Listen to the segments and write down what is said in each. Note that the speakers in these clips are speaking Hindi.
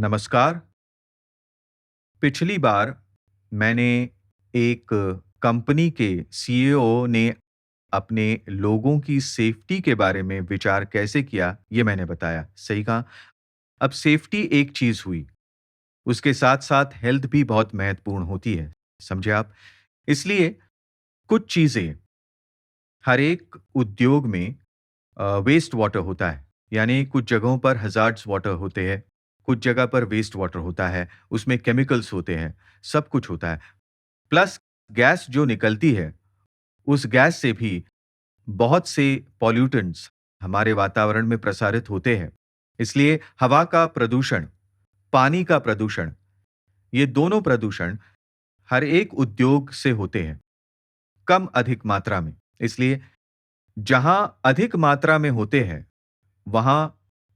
नमस्कार। पिछली बार मैंने एक कंपनी के सीईओ ने अपने लोगों की सेफ्टी के बारे में विचार कैसे किया, ये मैंने बताया। सही कहा। अब सेफ्टी एक चीज़ हुई, उसके साथ-साथ हेल्थ भी बहुत महत्वपूर्ण होती है, समझे आप? इसलिए कुछ चीज़ें हर एक उद्योग में वेस्ट वाटर होता है, यानी कुछ जगहों पर हज़ार्ड्स वाटर होते हैं, कुछ जगह पर वेस्ट वाटर होता है, उसमें केमिकल्स होते हैं, सब कुछ होता है। प्लस गैस जो निकलती है, उस गैस से भी बहुत से पॉल्यूटेंट्स हमारे वातावरण में प्रसारित होते हैं। इसलिए हवा का प्रदूषण, पानी का प्रदूषण, ये दोनों प्रदूषण हर एक उद्योग से होते हैं, कम अधिक मात्रा में। इसलिए जहां अधिक मात्रा में होते हैं, वहां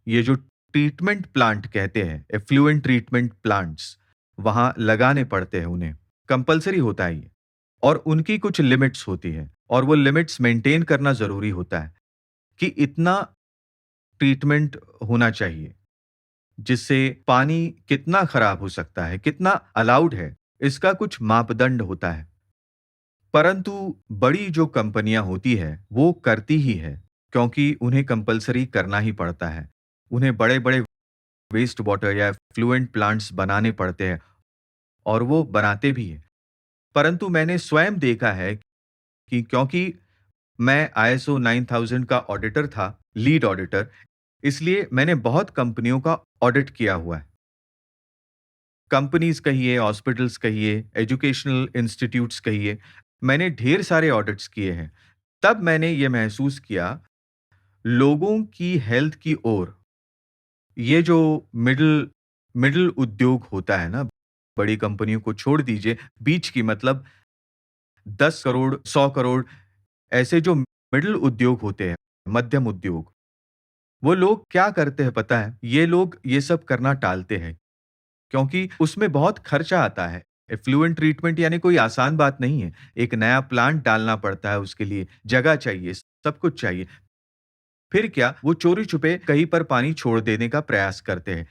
ये जो ट्रीटमेंट प्लांट कहते हैं, एफ्लुएंट ट्रीटमेंट प्लांट्स, वहां लगाने पड़ते हैं उन्हें। कंपल्सरी होता है ये। और उनकी कुछ लिमिट्स होती है और वो लिमिट्स मेंटेन करना ज़रूरी होता है कि इतना ट्रीटमेंट होना चाहिए, जिससे पानी कितना खराब हो सकता है, कितना अलाउड है, इसका कुछ मापदंड होता है। परंतु बड़ी जो कंपनियां होती है, वो करती ही है, क्योंकि उन्हें कंपल्सरी करना ही पड़ता है। उन्हें बड़े-बड़े वेस्ट वाटर या फ्लुएंट प्लांट्स बनाने पड़ते हैं और वो बनाते भी हैं। परंतु मैंने स्वयं देखा है कि क्योंकि मैं आईएसओ 9000 का ऑडिटर था, लीड ऑडिटर, इसलिए मैंने बहुत कंपनियों का ऑडिट किया हुआ है। कंपनीज़ कहिए, हॉस्पिटल्स कहिए, एजुकेशनल इंस्टीट्यूट्स कहिए, मैंने ढेर सारे ऑडिट्स किए हैं। तब मैंने ये महसूस किया, लोगों की हेल्थ की ओर ये जो मिडल मिडल उद्योग होता है ना, बड़ी कंपनियों को छोड़ दीजिए, बीच की मतलब 10 करोड़, 100 करोड़ ऐसे जो मिडल उद्योग होते हैं, मध्यम उद्योग, वो लोग क्या करते हैं पता है? ये लोग ये सब करना टालते हैं, क्योंकि उसमें बहुत खर्चा आता है। एफ्लुएंट ट्रीटमेंट यानी कोई आसान बात नहीं है। एक नया प्लांट डालना पड़ता है उसके लिए, जगह चाहिए, सब कुछ चाहिए। फिर क्या, वो चोरी-छुपे कहीं पर पानी छोड़ देने का प्रयास करते हैं।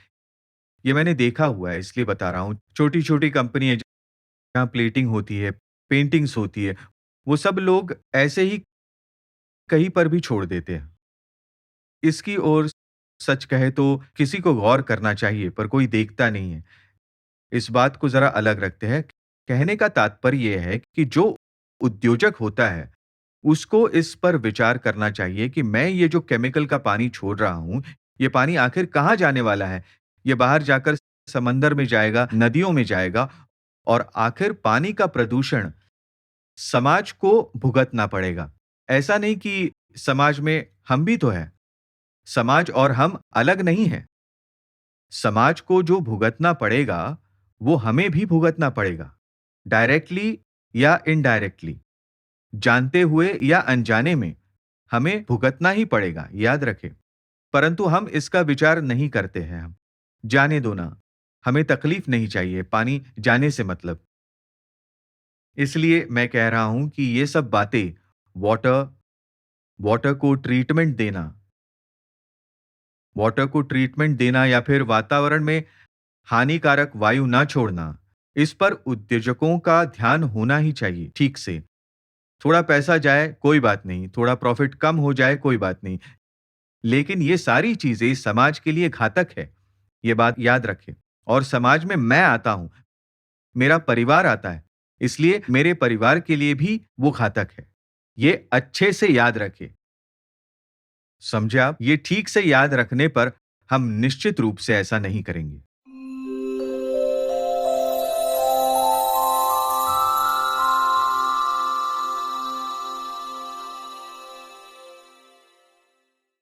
ये मैंने देखा हुआ है, इसलिए बता रहा हूँ। छोटी-छोटी कंपनी है जहाँ प्लेटिंग होती है, पेंटिंग्स होती है, वो सब लोग ऐसे ही कहीं पर भी छोड़ देते हैं। इसकी ओर सच कहे तो किसी को गौर करना चाहिए, पर कोई देखता नहीं है। इस बात को ज़रा अलग रखते हैं। कहने का तात्पर्य ये है कि जो उद्योजक होता है, उसको इस पर विचार करना चाहिए कि मैं ये जो केमिकल का पानी छोड़ रहा हूँ, ये पानी आखिर कहाँ जाने वाला है? ये बाहर जाकर समंदर में जाएगा, नदियों में जाएगा और आखिर पानी का प्रदूषण समाज को भुगतना पड़ेगा। ऐसा नहीं कि समाज में हम भी तो हैं। समाज और हम अलग नहीं हैं। समाज को जो भुगतना पड़ेगा, वो हमें भी भुगतना पड़ेगा, डायरेक्टली या इनडायरेक्टली, जानते हुए या अनजाने में हमें भुगतना ही पड़ेगा, याद रखें। परंतु हम इसका विचार नहीं करते हैं हम। जाने दो ना, हमें तकलीफ नहीं चाहिए, पानी जाने से मतलब। इसलिए मैं कह रहा हूं कि ये सब बातें वाटर वाटर को ट्रीटमेंट देना वाटर को ट्रीटमेंट देना या फिर वातावरण में हानिकारक वायु ना छोड़ना, इस पर उद्योजकों का ध्यान होना ही चाहिए ठीक से। थोड़ा पैसा जाए कोई बात नहीं, थोड़ा प्रॉफिट कम हो जाए कोई बात नहीं, लेकिन ये सारी चीजें समाज के लिए घातक है, ये बात याद रखें। और समाज में मैं आता हूं, मेरा परिवार आता है, इसलिए मेरे परिवार के लिए भी वो घातक है। ये अच्छे से याद रखें। समझे आप? ये ठीक से याद रखने पर हम निश्चित रूप से ऐसा नहीं करेंगे।